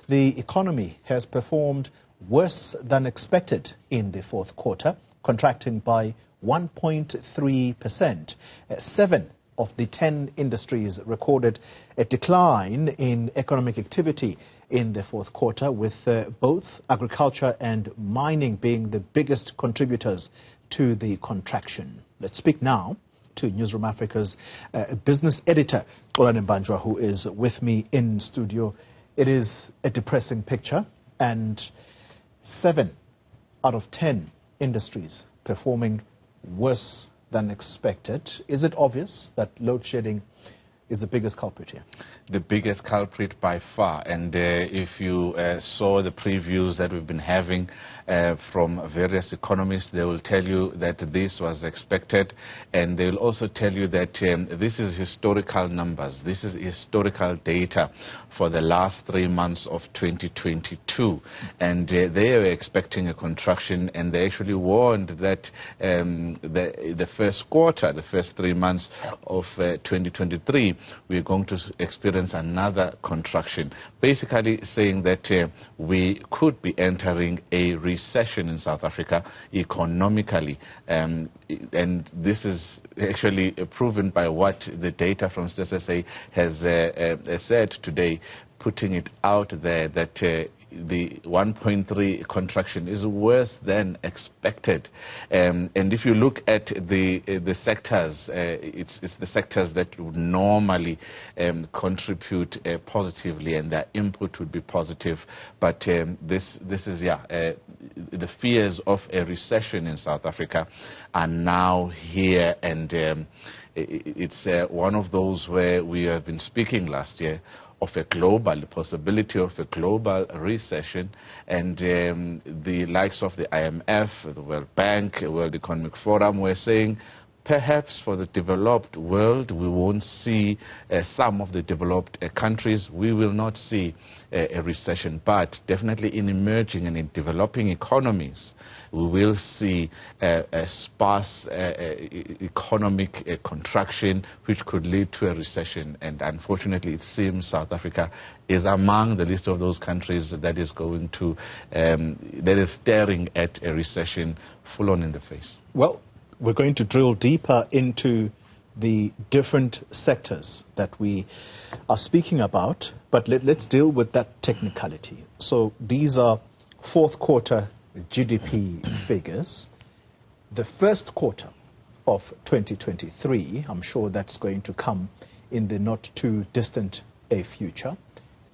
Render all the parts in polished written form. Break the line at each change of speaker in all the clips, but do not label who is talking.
the economy has performed worse than expected in the fourth quarter, contracting by 1.3%. 7 of the 10 industries recorded a decline in economic activity in the fourth quarter, with both agriculture and mining being the biggest contributors to the contraction. Let's speak now to Newzroom Afrika's business editor, Xolani Mbajwa, who is with me in studio. It is a depressing picture, and 7 out of 10 industries performing worse than expected. Is it obvious that load shedding is the biggest culprit here?
The biggest culprit by far. And if you saw the previews that we've been having from various economists, they will tell you that this was expected, and they'll also tell you that this is historical numbers. This is historical data for the last 3 months of 2022, and they were expecting a contraction, and they actually warned that the first quarter, the first 3 months of 2023, we're going to experience another contraction, basically saying that we could be entering a recession in South Africa economically, and this is actually proven by what the data from SSA has said today, putting it out there that the 1.3 contraction is worse than expected. And if you look at the sectors, it's the sectors that would normally contribute positively, and their input would be positive. But this is, the fears of a recession in South Africa are now here, and it's one of those where we have been speaking last year of the possibility of a global recession, and the likes of the IMF, the World Bank, World Economic Forum were saying perhaps for the developed world we won't see, some of the developed countries, we will not see a recession, but definitely in emerging and in developing economies we will see a sparse economic contraction which could lead to a recession. And unfortunately it seems South Africa is among the list of those countries that is going to that is staring at a recession full on in the face.
Well, we're going to drill deeper into the different sectors that we are speaking about, but let's deal with that technicality. So these are fourth quarter GDP figures. The first quarter of 2023, I'm sure that's going to come in the not too distant future.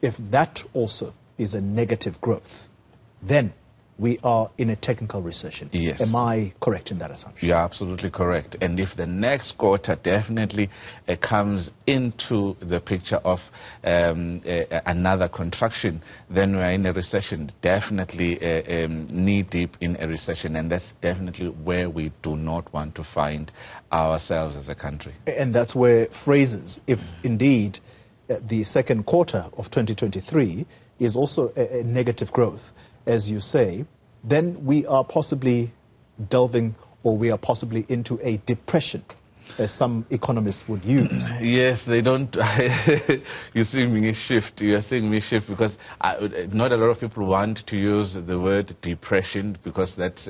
If that also is a negative growth, then we are in a technical recession.
Yes.
Am I correct in that assumption?
You're absolutely correct. And if the next quarter definitely comes into the picture of another contraction, then we're in a recession, definitely knee-deep in a recession. And that's definitely where we do not want to find ourselves as a country.
And that's where phrases, if indeed the second quarter of 2023 is also a negative growth, as you say, then we are possibly delving, or we are possibly into a depression, as some economists would use.
Yes, they don't. You see me shift. You are seeing me shift because not a lot of people want to use the word depression because that's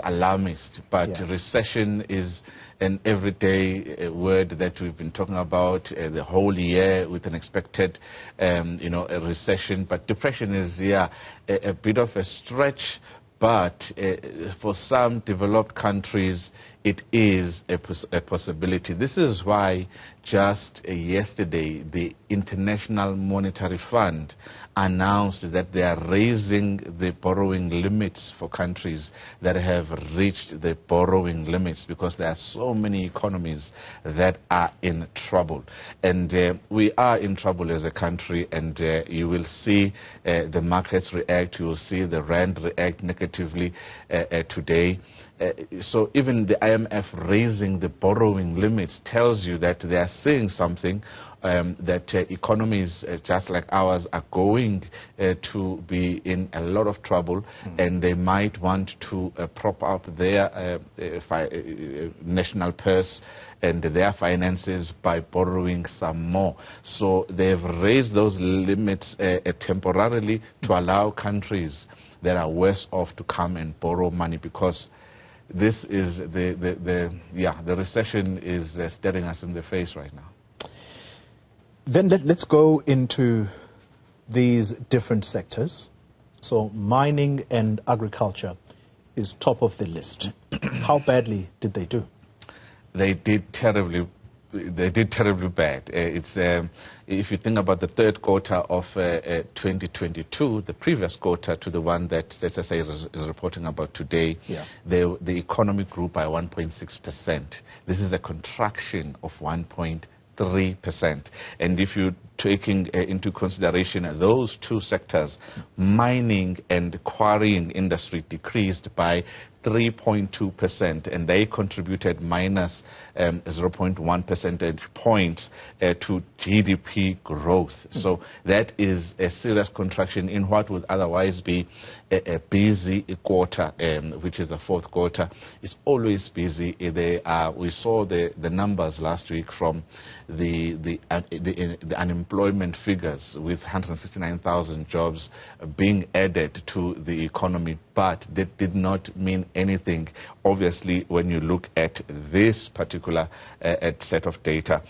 alarmist. But recession is an everyday word that we've been talking about the whole year with an expected, a recession. But depression is, a bit of a stretch. But for some developed countries, it is a possibility. This is why just yesterday the International Monetary Fund announced that they are raising the borrowing limits for countries that have reached the borrowing limits, because there are so many economies that are in trouble. And we are in trouble as a country, and you will see the markets react, you will see the rand react negatively today. So even the IMF raising the borrowing limits tells you that they are saying something, that economies just like ours are going to be in a lot of trouble, and they might want to prop up their national purse and their finances by borrowing some more. So they've raised those limits temporarily to allow countries that are worse off to come and borrow money, because this is the recession is staring us in the face right now.
Then let's go into these different sectors. So mining and agriculture is top of the list. How badly did they do?
They did terribly bad. If you think about the third quarter of 2022, the previous quarter to the one that SSA is reporting about today, the economy grew by 1.6%. This is a contraction of 1.3%. And if you're taking into consideration those two sectors, mining and quarrying industry decreased by 3.2%, and they contributed minus 0.1 percentage points to GDP growth. So that is a serious contraction in what would otherwise be a busy quarter, which is the fourth quarter. It's always busy. We saw the numbers last week from the unemployment figures, with 169,000 jobs being added to the economy, but that did not mean anything, obviously, when you look at this particular set of data.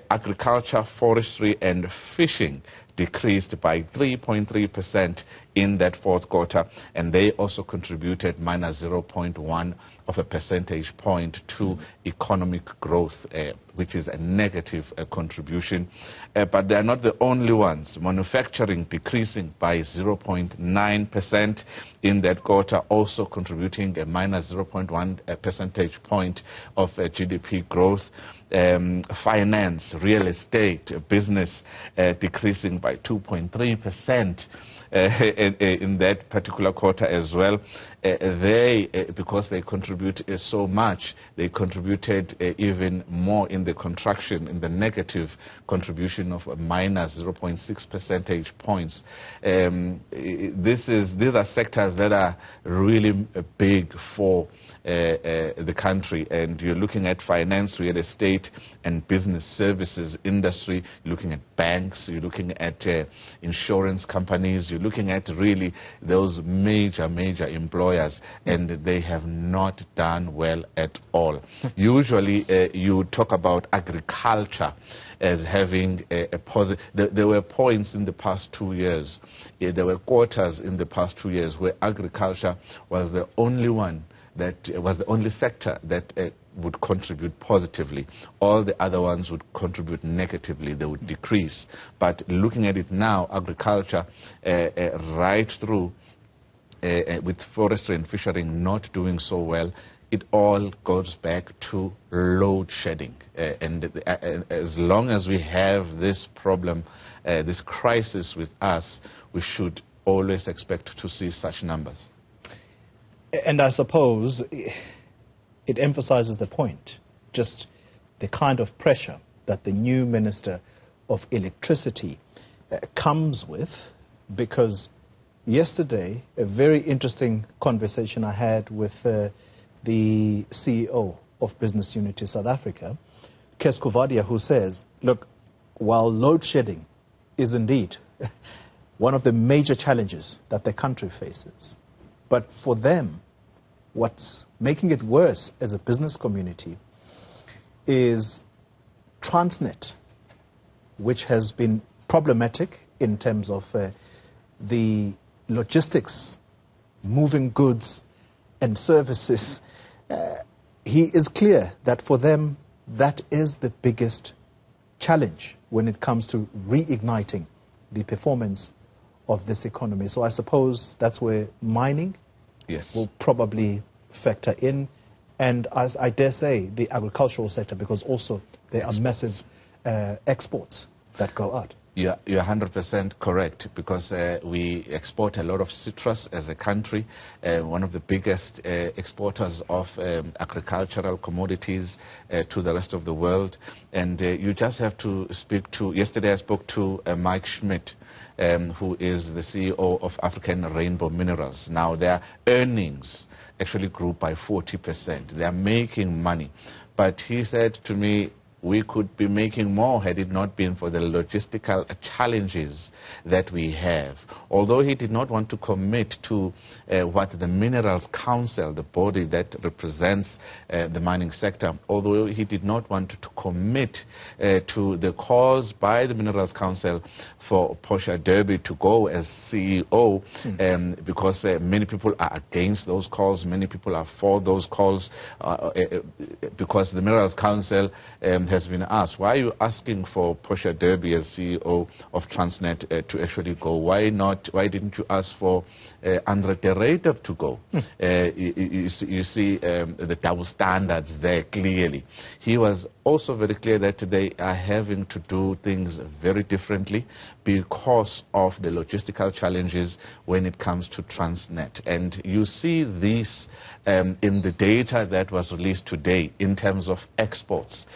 Agriculture, forestry and fishing decreased by 3.3% in that fourth quarter, and they also contributed minus 0.1 of a percentage point to economic growth, which is a negative contribution. But they are not the only ones. Manufacturing decreasing by 0.9% in that quarter, also contributing a minus 0.1 percentage point of GDP growth. Finance, real estate, business decreasing by 2.3% in that particular quarter as well. Because they contribute so much, they contributed even more in the contraction, in the negative contribution of a minus 0.6 percentage points. These are sectors that are really big for the country, and you're looking at finance, real estate and business services industry, you're looking at banks, you're looking at insurance companies, you're looking at really those major employers, and they have not done well at all. Usually you talk about agriculture as having a positive. There were points in the past 2 years, there were quarters in the past 2 years where agriculture was the only one that was the only sector that would contribute positively. All the other ones would contribute negatively, they would decrease. But looking at it now, agriculture right through, with forestry and fishing not doing so well, it all goes back to load shedding. And as long as we have this problem, this crisis with us, we should always expect to see such numbers.
And I suppose it emphasizes the point, just the kind of pressure that the new Minister of Electricity comes with, because yesterday, a very interesting conversation I had with the CEO of Business Unity South Africa, Kes Kuvadia, who says, look, while load shedding is indeed one of the major challenges that the country faces, but for them, what's making it worse as a business community is Transnet, which has been problematic in terms of the logistics, moving goods and services. He is clear that for them, that is the biggest challenge when it comes to reigniting the performance of this economy. So I suppose that's where mining will probably factor in, and as I dare say, the agricultural sector, because also there are massive exports that go out.
You're 100% correct, because we export a lot of citrus as a country, one of the biggest exporters of agricultural commodities to the rest of the world. And you just have to speak to, yesterday I spoke to Mike Schmidt, who is the CEO of African Rainbow Minerals. Now their earnings actually grew by 40%. They are making money. But he said to me, we could be making more had it not been for the logistical challenges that we have. Although he did not want to commit to what the Minerals Council, the body that represents the mining sector, although he did not want to commit to the calls by the Minerals Council for Portia Derby to go as CEO, because many people are against those calls, many people are for those calls, because the Minerals Council has been asked, why are you asking for Portia Derby as CEO of Transnet to actually go? Why didn't you ask for Andre de Ruyter to go? You see the double standards there clearly. He was also very clear that they are having to do things very differently because of the logistical challenges when it comes to Transnet. And you see this in the data that was released today in terms of exports.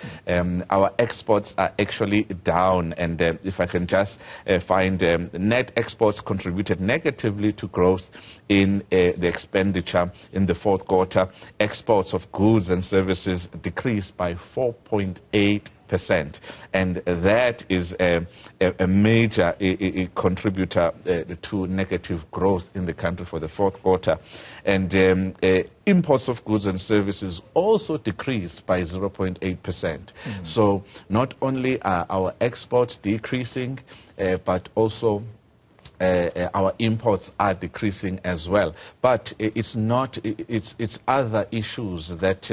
Our exports are actually down, and if I can just find net exports contributed negatively to growth in the expenditure in the fourth quarter. Exports of goods and services decreased by 4.8%. And that is a major contributor to negative growth in the country for the fourth quarter. And imports of goods and services also decreased by 0.8%. So not only are our exports decreasing, but also our imports are decreasing as well. But it's other issues that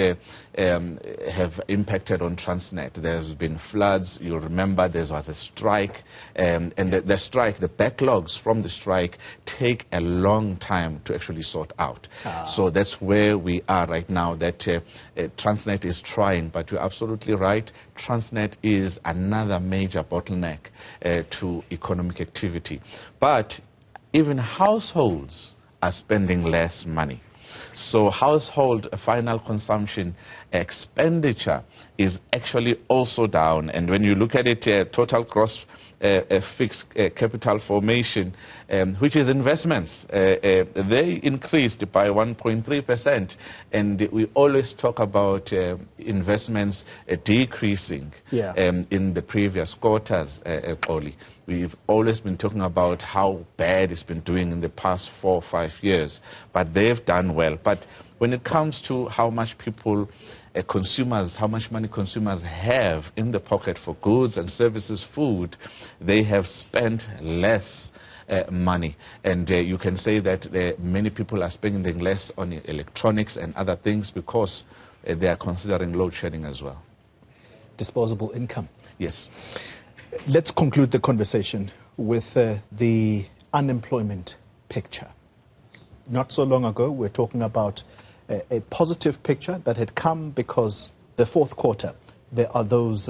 have impacted on Transnet. There's been floods. You remember there was a strike, and the strike, the backlogs from the strike take a long time to actually sort out. So that's where we are right now, that Transnet is trying, but you're absolutely right. Transnet is another major bottleneck to economic activity. But even households are spending less money. So household final consumption expenditure is actually also down. And when you look at it, total gross fixed capital formation, which is investments, they increased by 1.3%. And we always talk about investments decreasing in the previous quarters, Oli. We've always been talking about how bad it's been doing in the past 4 or 5 years, but they've done well. But when it comes to how much people, consumers, how much money consumers have in the pocket for goods and services, food, they have spent less money. And you can say that many people are spending less on electronics and other things because they are considering load shedding as well.
Disposable income.
Yes.
Let's conclude the conversation with the unemployment picture. Not so long ago, we're talking about a positive picture that had come because the fourth quarter, there are those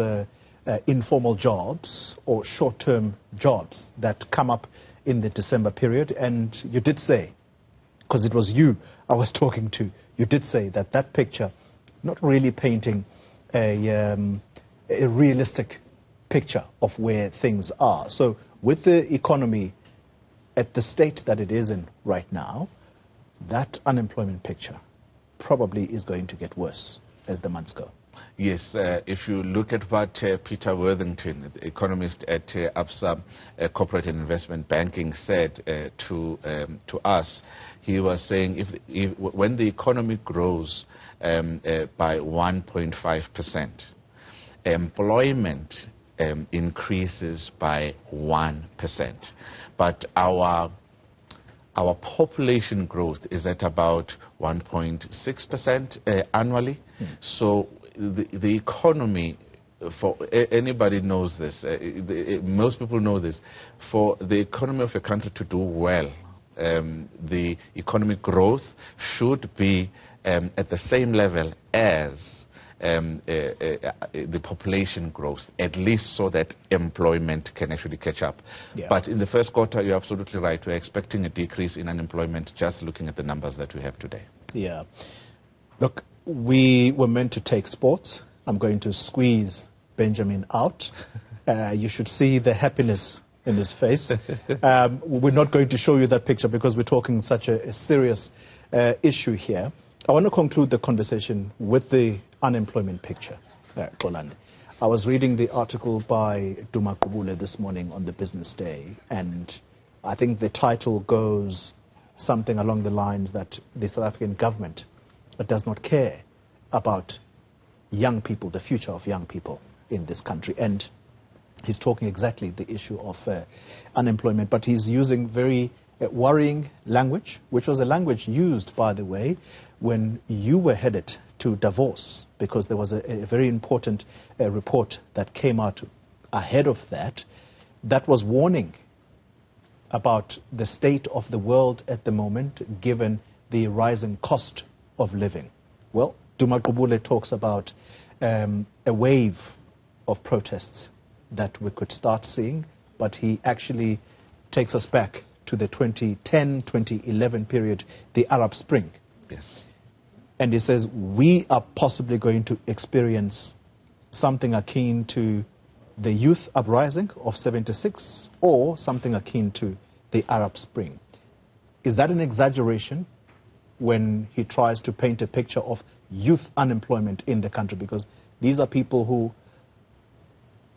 informal jobs or short-term jobs that come up in the December period. And you did say, because it was you I was talking to, you did say that that picture, not really painting a realistic picture of where things are. So with the economy at the state that it is in right now, that unemployment picture probably is going to get worse as the months go.
Yes, if you look at what Peter Worthington, the economist at ABSA Corporate and Investment Banking, said to us, he was saying when the economy grows by 1.5%, employment increases by 1%. But our population growth is at about 1.6% annually. So the economy, for anybody knows this, most people know this, for the economy of a country to do well, the economic growth should be at the same level as the population growth, at least so that employment can actually catch up.
Yeah.
But in the first quarter, you're absolutely right. We're expecting a decrease in unemployment just looking at the numbers that we have today.
Yeah. Look, we were meant to take sports. I'm going to squeeze Benjamin out. You should see the happiness in his face. We're not going to show you that picture because we're talking such a serious issue here. I want to conclude the conversation with the unemployment picture, Xolani. I was reading the article by Duma Kubule this morning on the Business Day, and I think the title goes something along the lines that the South African government does not care about young people, the future of young people in this country. And he's talking exactly the issue of unemployment, but he's using very worrying language, which was a language used, by the way, when you were headed to Davos, because there was a very important report that came out ahead of that, that was warning about the state of the world at the moment, given the rising cost of living. Well, Duma Kubule talks about a wave of protests that we could start seeing, but he actually takes us back to the 2010-2011 period, the Arab Spring.
Yes.
And he says we are possibly going to experience something akin to the youth uprising of 76 or something akin to the Arab Spring. Is that an exaggeration when he tries to paint a picture of youth unemployment in the country? Because these are people who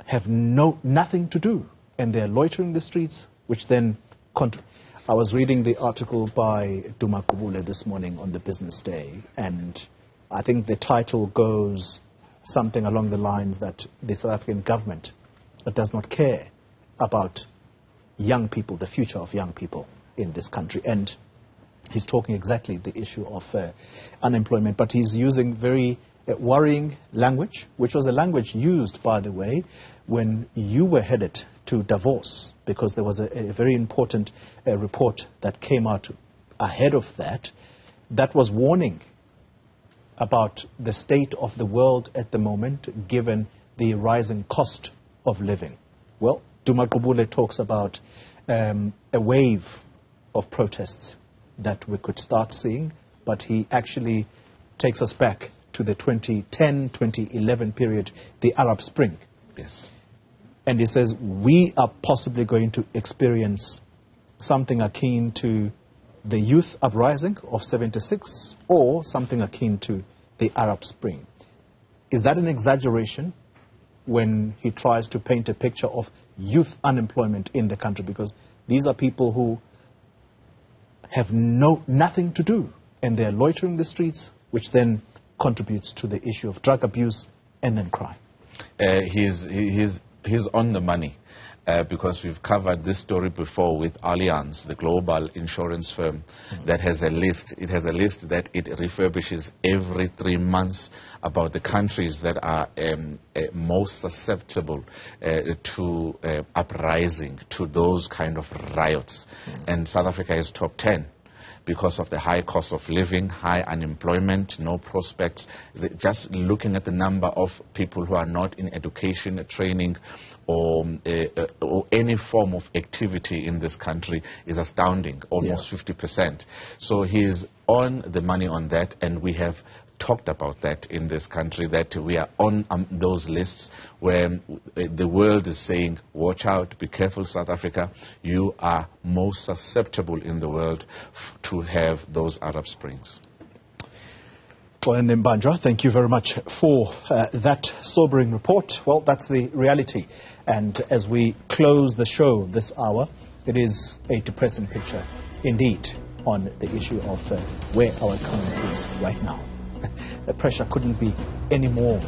have nothing to do, and they're loitering the streets, which then... I was reading the article by Duma Kubule this morning on the Business Day, and I think the title goes something along the lines that the South African government does not care about young people, the future of young people in this country. And he's talking exactly the issue of unemployment, but he's using very worrying language, which was a language used, by the way, when you were headed to Davos, because there was a very important report that came out ahead of that, that was warning about the state of the world at the moment, given the rising cost of living. Well, Duma Kubule talks about a wave of protests that we could start seeing, but he actually takes us back to the 2010-2011 period, the Arab Spring.
Yes.
And he says we are possibly going to experience something akin to the youth uprising of 76 or something akin to the Arab Spring. Is that an exaggeration when he tries to paint a picture of youth unemployment in the country? Because these are people who have nothing to do, and they're loitering the streets, which then contributes to the issue of drug abuse and then crime.
He's on the money because we've covered this story before with Allianz, the global insurance firm that has a list. It has a list that it refurbishes every 3 months about the countries that are most susceptible to uprising, to those kind of riots. And South Africa is top 10. Because of the high cost of living, high unemployment, no prospects. Just looking at the number of people who are not in education, training, or any form of activity in this country is astounding, almost 50%. So he's on the money on that, and we have talked about that in this country, that we are on those lists where the world is saying, watch out, be careful, South Africa, you are most susceptible in the world to have those Arab Springs.
Well, and Mbajwa, thank you very much for that sobering report. Well, that's the reality. And as we close the show this hour, it is a depressing picture indeed on the issue of where our economy is right now. The pressure couldn't be any more